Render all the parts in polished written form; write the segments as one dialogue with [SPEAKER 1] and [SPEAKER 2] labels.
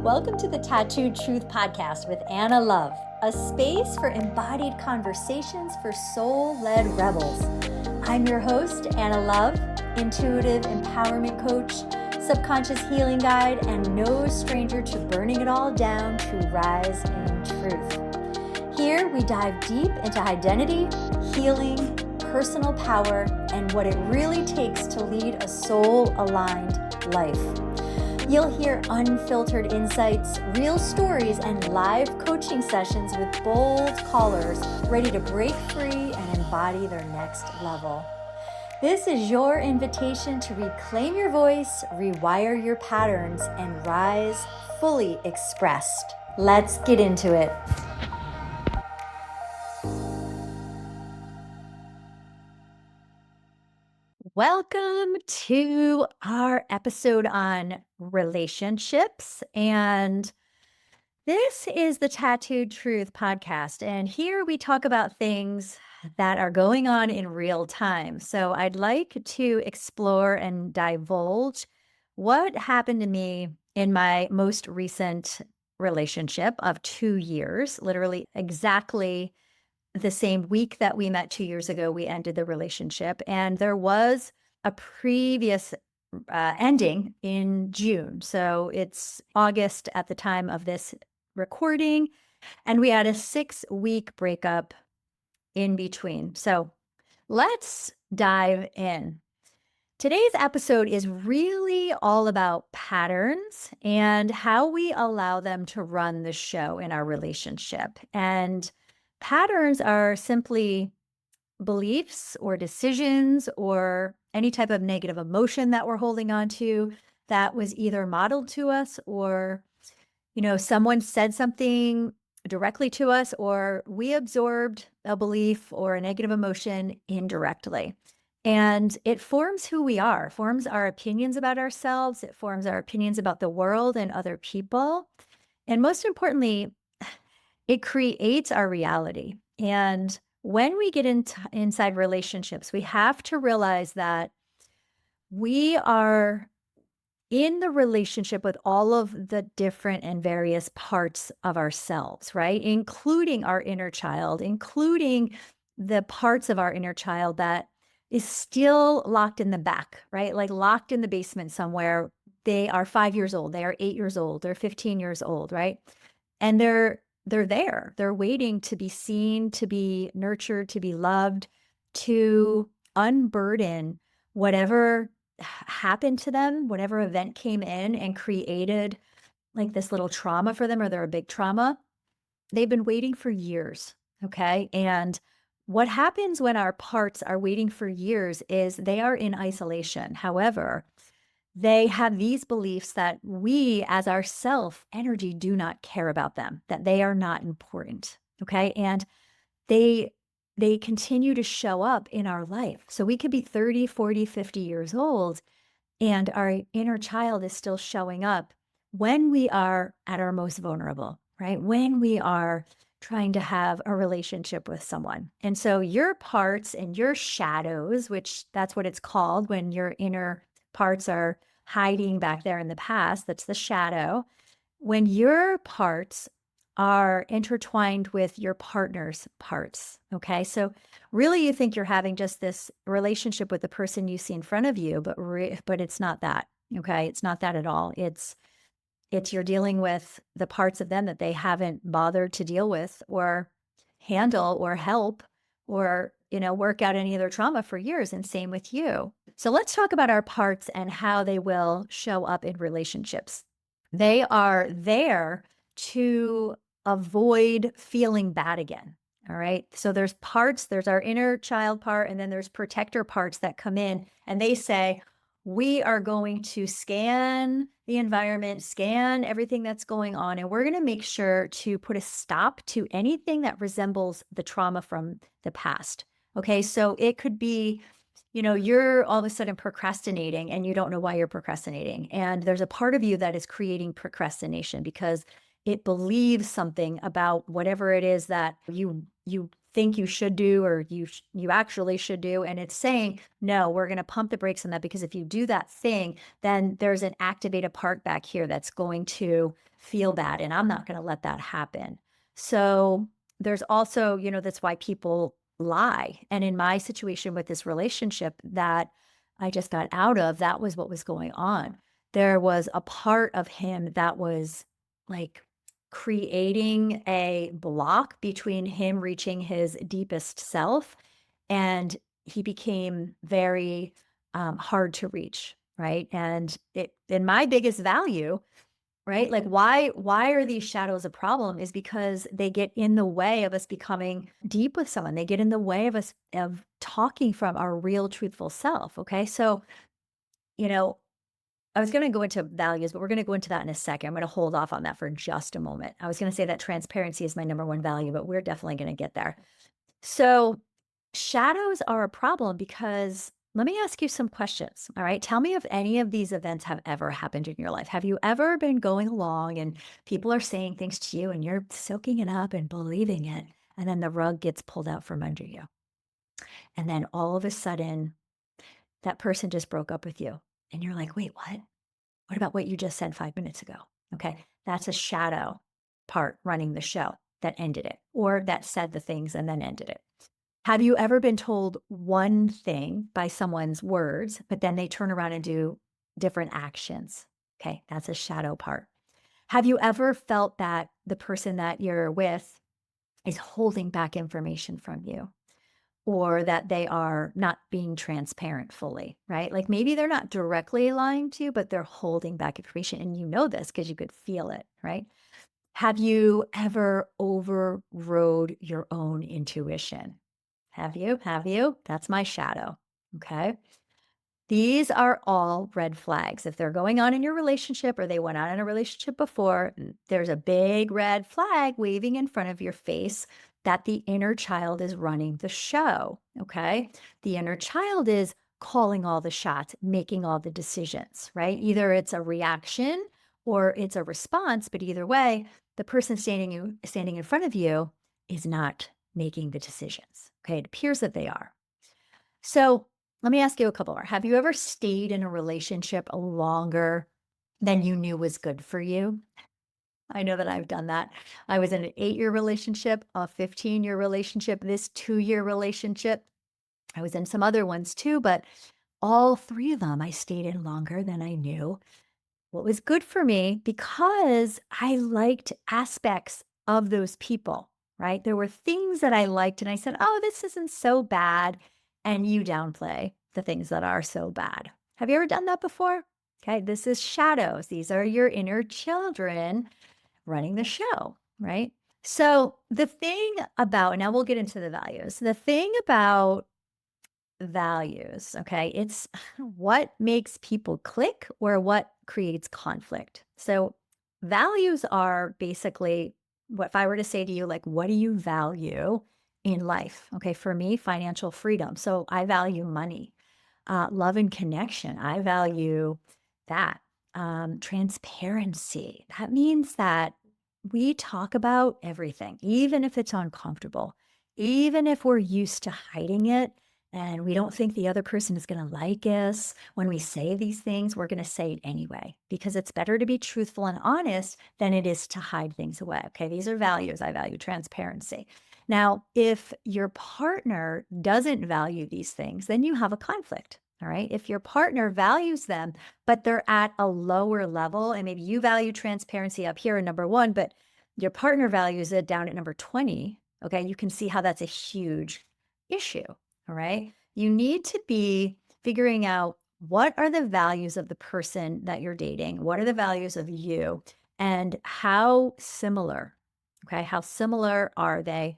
[SPEAKER 1] Welcome to the Tattooed Truth Podcast with Anna Love, a space for embodied conversations for soul-led rebels. I'm your host, Anna Love, intuitive empowerment coach, subconscious healing guide, and no stranger to burning it all down to rise in truth. Here, we dive deep into identity, healing, personal power, and what it really takes to lead a soul-aligned life. You'll hear unfiltered insights, real stories, and live coaching sessions with bold callers ready to break free and embody their next level. This is your invitation to reclaim your voice, rewire your patterns, and rise fully expressed. Let's get into it. Welcome to our episode on relationships. And this is the Tattooed Truth Podcast. And here we talk about things that are going on in real time. So I'd like to explore and divulge what happened to me in my most recent relationship of 2 years, literally exactly the same week that we met 2 years ago, we ended the relationship. And there was a previous ending in June. So it's August at the time of this recording. And we had a 6-week breakup in between. So let's dive in. Today's episode is really all about patterns and how we allow them to run the show in our relationship. And patterns are simply beliefs or decisions or any type of negative emotion that we're holding on to that was either modeled to us or, someone said something directly to us, or we absorbed a belief or a negative emotion indirectly. And it forms who we are, forms our opinions about ourselves. It forms our opinions about the world and other people. And most importantly, it creates our reality. And when we get inside relationships, we have to realize that we are in the relationship with all of the different and various parts of ourselves, right? Including our inner child, including the parts of our inner child that is still locked in the back, right? Like locked in the basement somewhere. They are 5 years old, they are 8 years old, they're 15 years old, right? And they're there. They're waiting to be seen, to be nurtured, to be loved, to unburden whatever happened to them, whatever event came in and created like this little trauma for them, or they're a big trauma. They've been waiting for years. Okay. And what happens when our parts are waiting for years is they are in isolation. However, they have these beliefs that we as our self energy do not care about them, that they are not important. Okay. And they continue to show up in our life. So we could be 30, 40, 50 years old, and our inner child is still showing up when we are at our most vulnerable, right? When we are trying to have a relationship with someone. And so your parts and your shadows, which that's what it's called when your inner parts are hiding back there in the past, that's the shadow. When your parts are intertwined with your partner's parts, okay? So really you think you're having just this relationship with the person you see in front of you, but it's not that, okay? It's not that at all. It's you're dealing with the parts of them that they haven't bothered to deal with or handle or help or work out any of their trauma for years, and same with you. So let's talk about our parts and how they will show up in relationships. They are there to avoid feeling bad again. All right. So there's our inner child part, and then there's protector parts that come in and they say, we are going to scan the environment, scan everything that's going on, and we're going to make sure to put a stop to anything that resembles the trauma from the past. Okay. So it could be, you're all of a sudden procrastinating and you don't know why you're procrastinating. And there's a part of you that is creating procrastination because it believes something about whatever it is that you think you should do or you actually should do, and it's saying, "No, we're gonna pump the brakes on that because if you do that thing, then there's an activated part back here that's going to feel bad, and I'm not gonna let that happen." So, there's also, that's why people lie, and in my situation with this relationship that I just got out of, that was what was going on. There was a part of him that was, like, creating a block between him reaching his deepest self, and he became very, hard to reach, right? And my biggest value, right? Like, why are these shadows a problem is because they get in the way of us becoming deep with someone. They get in the way of us of talking from our real truthful self, okay? So, you know, I was gonna go into values, but we're gonna go into that in a second. I'm gonna hold off on that for just a moment. I was gonna say that transparency is my number one value, but we're definitely gonna get there. So, shadows are a problem because let me ask you some questions. All right. Tell me if any of these events have ever happened in your life. Have you ever been going along and people are saying things to you and you're soaking it up and believing it? And then the rug gets pulled out from under you. And then all of a sudden, that person just broke up with you. And you're like, wait, what? What about what you just said 5 minutes ago? Okay. That's a shadow part running the show that ended it or that said the things and then ended it. Have you ever been told one thing by someone's words, but then they turn around and do different actions? Okay, that's a shadow part. Have you ever felt that the person that you're with is holding back information from you or that they are not being transparent fully, right? Like maybe they're not directly lying to you, but they're holding back information and you know this because you could feel it, right? Have you ever overrode your own intuition? Have you? Have you? That's my shadow. Okay. These are all red flags. If they're going on in your relationship or they went on in a relationship before, there's a big red flag waving in front of your face that the inner child is running the show. Okay. The inner child is calling all the shots, making all the decisions, right? Either it's a reaction or it's a response, but either way, the person standing in front of you is not making the decisions. Okay. It appears that they are. So let me ask you a couple more. Have you ever stayed in a relationship longer than you knew was good for you? I know that I've done that. I was in an 8-year relationship, a 15-year relationship, this 2-year relationship. I was in some other ones too, but all three of them I stayed in longer than I knew what was good for me because I liked aspects of those people, right? There were things that I liked, and I said, oh, this isn't so bad. And you downplay the things that are so bad. Have you ever done that before? Okay, this is shadows. These are your inner children running the show, right? So the thing about, now we'll get into the values. The thing about values, okay? It's what makes people click or what creates conflict. So, values are basically what if I were to say to you, like, what do you value in life? Okay, for me, financial freedom. So, I value money, love and connection. I value that. Transparency. That means that we talk about everything, even if it's uncomfortable, even if we're used to hiding it and we don't think the other person is going to like us. When we say these things, we're going to say it anyway because it's better to be truthful and honest than it is to hide things away. Okay, these are values. I value transparency. Now, if your partner doesn't value these things, then you have a conflict. All right. If your partner values them, but they're at a lower level, and maybe you value transparency up here in number one, but your partner values it down at number 20. Okay. You can see how that's a huge issue. All right. You need to be figuring out what are the values of the person that you're dating? What are the values of you? And how similar, okay, how similar are they?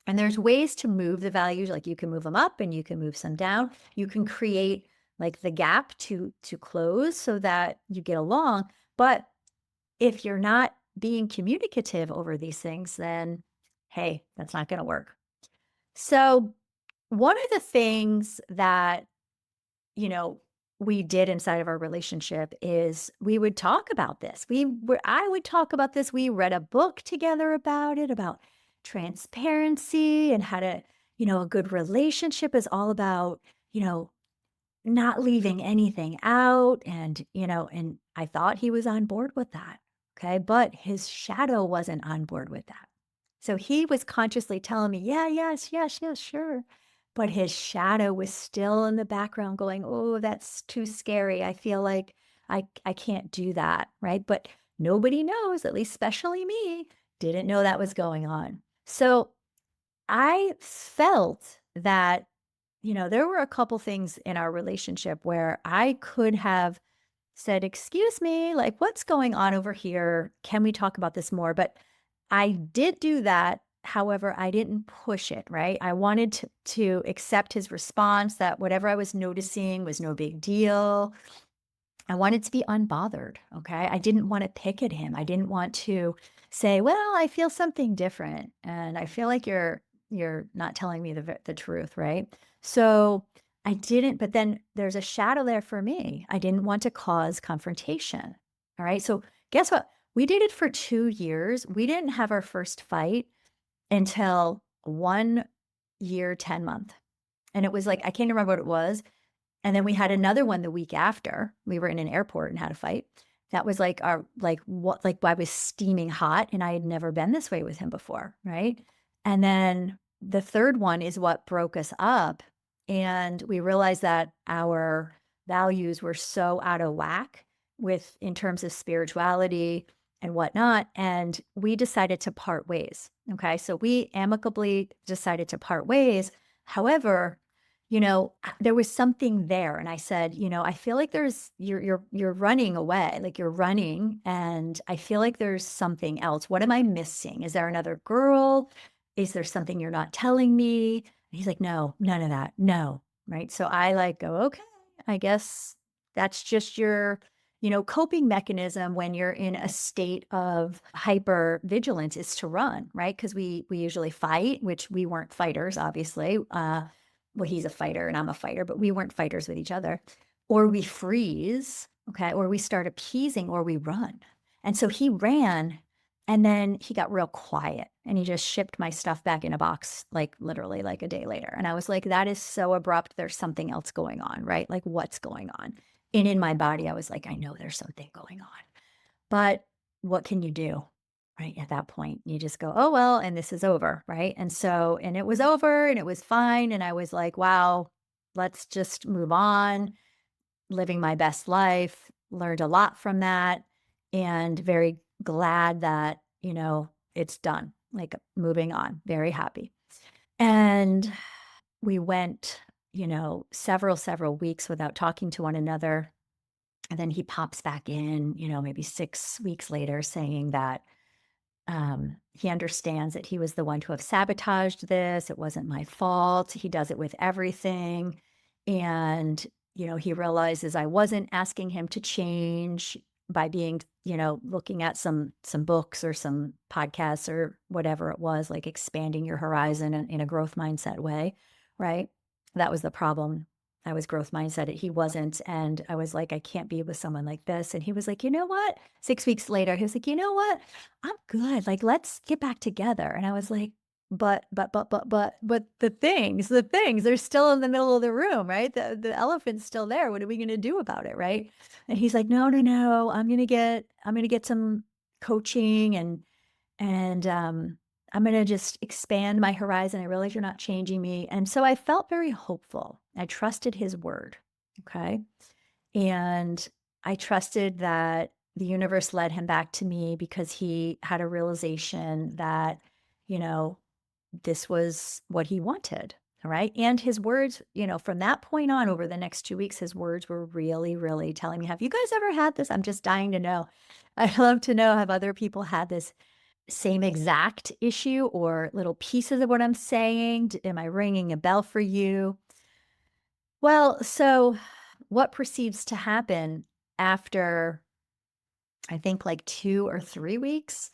[SPEAKER 1] And there's ways to move the values, like you can move them up and you can move some down. You can create like the gap to close so that you get along. But if you're not being communicative over these things, then hey, that's not going to work. So one of the things that, you know, we did inside of our relationship is we would talk about this. I would talk about this. We read a book together about it, about transparency and how to, a good relationship is all about, you know, not leaving anything out. And I thought he was on board with that. Okay. But his shadow wasn't on board with that. So he was consciously telling me, yeah, yes, yes, yes, sure. But his shadow was still in the background going, oh, that's too scary. I feel like I can't do that. Right. But nobody knows, at least especially me, didn't know that was going on. So I felt that, there were a couple things in our relationship where I could have said, excuse me, like, what's going on over here? Can we talk about this more? But I did do that. However, I didn't push it, right? I wanted to accept his response that whatever I was noticing was no big deal. I wanted to be unbothered, okay? I didn't want to pick at him. I didn't want to say, "Well, I feel something different, and I feel like you're not telling me the truth," right? So, I didn't, but then there's a shadow there for me. I didn't want to cause confrontation. All right? So, guess what? We dated for 2 years. We didn't have our first fight until 1 year, 10 month. And it was like I can't remember what it was, and then we had another one the week after. We were in an airport and had a fight. That was like our like I was steaming hot and I had never been this way with him before, right? And then the third one is what broke us up. And we realized that our values were so out of whack with in terms of spirituality and whatnot. And we decided to part ways. Okay. So we amicably decided to part ways. However, there was something there, and I said, I feel like there's you're running away, like you're running, and I feel like there's something else. What am I missing? Is there another girl? Is there something you're not telling me? And he's like, no, none of that. No. Right. So I like go, okay, I guess that's just your, coping mechanism when you're in a state of hyper vigilance is to run, right? Because we usually fight, which we weren't fighters, obviously. Well, he's a fighter and I'm a fighter, but we weren't fighters with each other. Or we freeze, okay, or we start appeasing, or we run. And so he ran and then he got real quiet and he just shipped my stuff back in a box, like literally like a day later. And I was like, that is so abrupt. There's something else going on, right? Like, what's going on? And in my body, I was like, I know there's something going on. But what can you do? Right, at that point, you just go, "Oh, well, and this is over," right? And it was over and it was fine, and I was like, "Wow, let's just move on." Living my best life, learned a lot from that, and very glad that, it's done, like, moving on, very happy. And we went, several weeks without talking to one another, and then he pops back in, maybe 6 weeks later saying that he understands that he was the one to have sabotaged this. It wasn't my fault. He does it with everything. And, he realizes I wasn't asking him to change by being, looking at some books or some podcasts or whatever it was, like expanding your horizon in a growth mindset way, right? That was the problem. I was growth mindset. He wasn't. And I was like, I can't be with someone like this. And he was like, you know what? 6 weeks later, he was like, you know what? I'm good. Like, let's get back together. And I was like, but the things, they're still in the middle of the room, right? The elephant's still there. What are we going to do about it? Right. And he's like, no, no, no. I'm going to get some coaching and I'm going to just expand my horizon. I realize you're not changing me. And so I felt very hopeful. I trusted his word. Okay. And I trusted that the universe led him back to me because he had a realization that, you know, this was what he wanted. All right. And his words, from that point on over the next 2 weeks, his words were really, really telling me, have you guys ever had this? I'm just dying to know. I'd love to know, have other people had this same exact issue or little pieces of what I'm saying? Am I ringing a bell for you? Well, so what proceeds to happen after I think like 2 or 3 weeks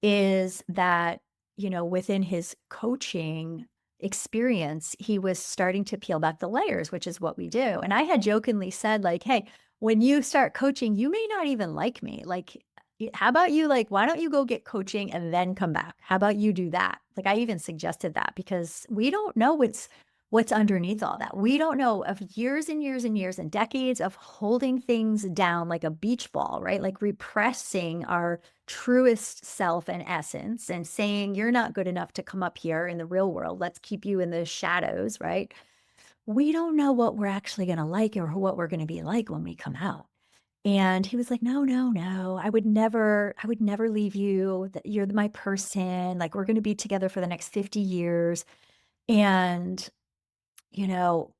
[SPEAKER 1] is that, within his coaching experience, he was starting to peel back the layers, which is what we do. And I had jokingly said, like, hey, when you start coaching, you may not even like me. Like, How about you, like, why don't you go get coaching and then come back? How about you do that? Like, I even suggested that because we don't know what's underneath all that. We don't know of years and years and years and decades of holding things down like a beach ball, right? Like repressing our truest self and essence and saying, you're not good enough to come up here in the real world. Let's keep you in the shadows, right? We don't know what we're actually going to like or what we're going to be like when we come out. And he was like, "No, no, no. I would never leave you. That you're my person. Like we're going to be together for the next 50 years." And, you know,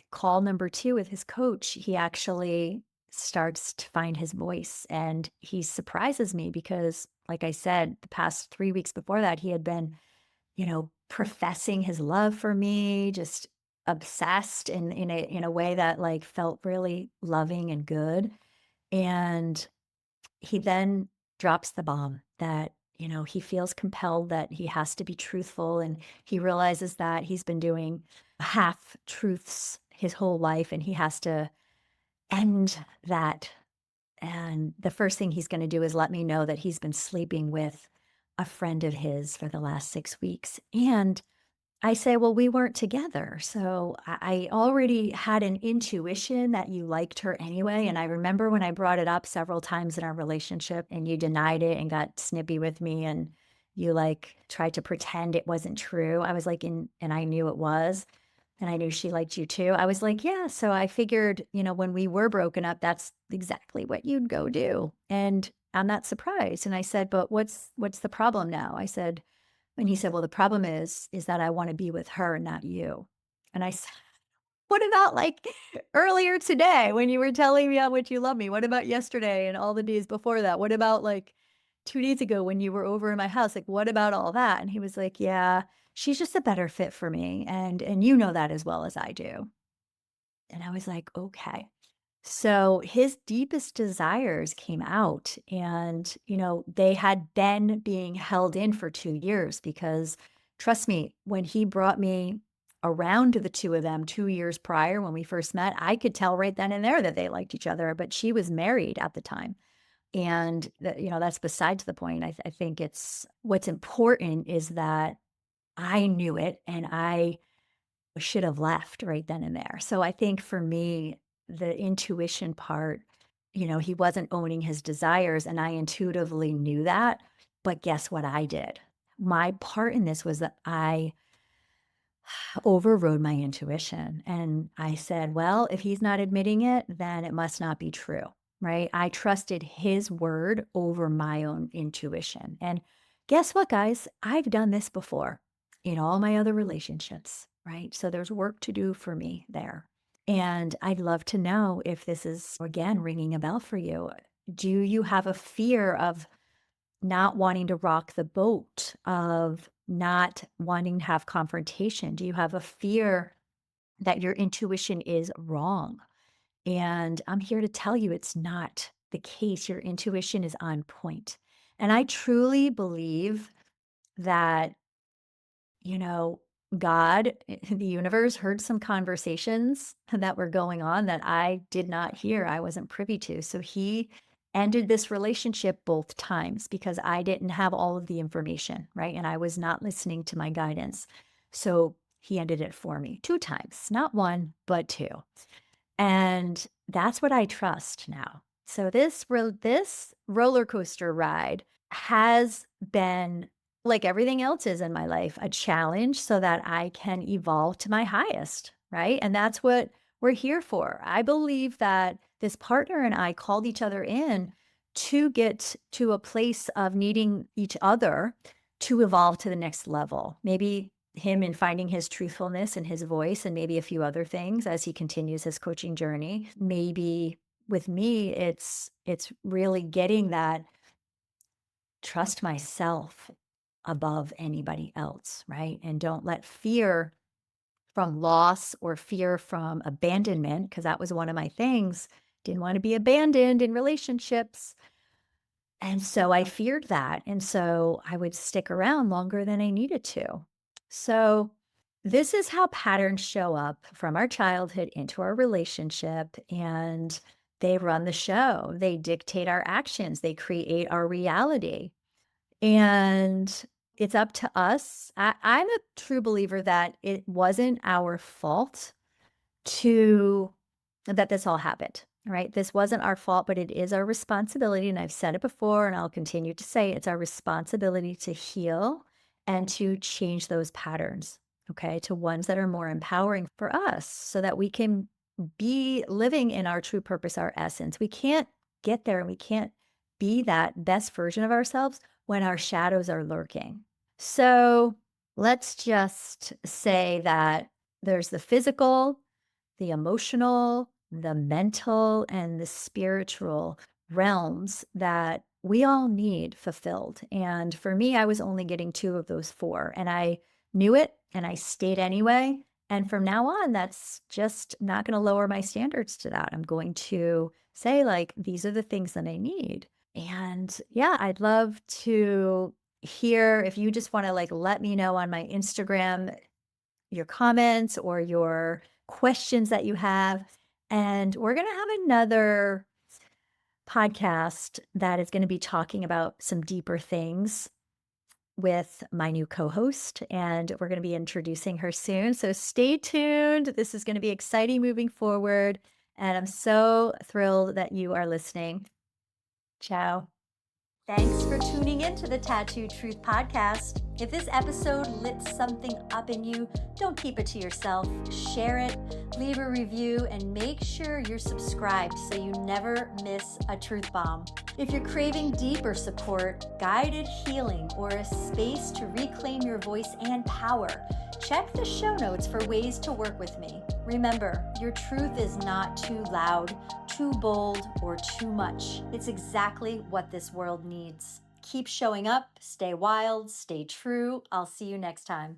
[SPEAKER 1] call number 2 with his coach, he actually starts to find his voice and he surprises me because like I said, the past 3 weeks before that, he had been, professing his love for me, just obsessed in a way that like felt really loving and good. And he then drops the bomb that, he feels compelled that he has to be truthful. And he realizes that he's been doing half truths his whole life and he has to end that. And the first thing he's going to do is let me know that he's been sleeping with a friend of his for the last 6 weeks. And I say, "Well, we weren't together." So I already had an intuition that you liked her anyway. And I remember when I brought it up several times in our relationship and you denied it and got snippy with me and you like tried to pretend it wasn't true. I was like, and I knew it was. And I knew she liked you too. I was like, yeah. So I figured, when we were broken up, that's exactly what you'd go do. And I'm not surprised. And I said, but what's the problem now? I said, and he said, "Well, the problem is that I wanna be with her, not you." And I said, "What about, like, earlier today when you were telling me how much you love me? What about yesterday and all the days before that? What about, like, 2 days ago when you were over in my house? Like, what about all that?" And he was like, "Yeah, she's just a better fit for me, and you know that as well as I do." And I was like, "Okay." So his deepest desires came out and, they had been being held in for 2 years because trust me, when he brought me around to the 2 of them 2 years prior when we first met, I could tell right then and there that they liked each other, but she was married at the time. And that's besides the point. I think it's what's important is that I knew it and I should have left right then and there. So I think for me, the intuition part, he wasn't owning his desires and I intuitively knew that. But guess what I did? My part in this was that I overrode my intuition and I said, well, if he's not admitting it, then it must not be true. Right. I trusted his word over my own intuition. And guess what, guys? I've done this before in all my other relationships. Right. So there's work to do for me there. And I'd love to know if this is, again, ringing a bell for you. Do you have a fear of not wanting to rock the boat, of not wanting to have confrontation? Do you have a fear that your intuition is wrong? And I'm here to tell you it's not the case. Your intuition is on point. And I truly believe that, you know, God, the universe heard some conversations that were going on that I did not hear. I wasn't privy to. So he ended this relationship both times because I didn't have all of the information, right? And I was not listening to my guidance. So he ended it for me 2 times, not 1, but 2. And that's what I trust now. So this roller coaster ride has been, like everything else is in my life, a challenge so that I can evolve to my highest, right? And that's what we're here for. I believe that this partner and I called each other in to get to a place of needing each other to evolve to the next level. Maybe him in finding his truthfulness and his voice and maybe a few other things as he continues his coaching journey. Maybe with me it's really getting that trust myself above anybody else, right? And don't let fear from loss or fear from abandonment, because that was one of my things. Didn't want to be abandoned in relationships. And so I feared that. And so I would stick around longer than I needed to. So this is how patterns show up from our childhood into our relationship. And They run the show. They dictate our actions. They create our reality. And it's up to us. I'm a true believer that it wasn't our fault to that this all happened, right? This wasn't our fault, but it is our responsibility. And I've said it before, and I'll continue to say it's our responsibility to heal and to change those patterns, okay, to ones that are more empowering for us so that we can be living in our true purpose, our essence. We can't get there and we can't be that best version of ourselves when our shadows are lurking. So let's just say that there's the physical, the emotional, the mental, and the spiritual realms that we all need fulfilled. And for me, I was only getting two of those four, and I knew it and I stayed anyway. And from now on, that's just not going to lower my standards to that. I'm going to say, like, these are the things that I need. And yeah, I'd love to hear if you just want to like let me know on my Instagram your comments or your questions that you have. And we're going to have another podcast that is going to be talking about some deeper things with my new co-host, and we're going to be introducing her soon. So stay tuned. This is going to be exciting moving forward. And I'm so thrilled that you are listening. Ciao. Thanks for tuning in to the Tattooed Truth Podcast. If this episode lit something up in you, don't keep it to yourself. Share it, leave a review, and make sure you're subscribed so you never miss a truth bomb. If you're craving deeper support, guided healing, or a space to reclaim your voice and power, check the show notes for ways to work with me. Remember, your truth is not too loud, too bold, or too much. It's exactly what this world needs. Keep showing up, stay wild, stay true. I'll see you next time.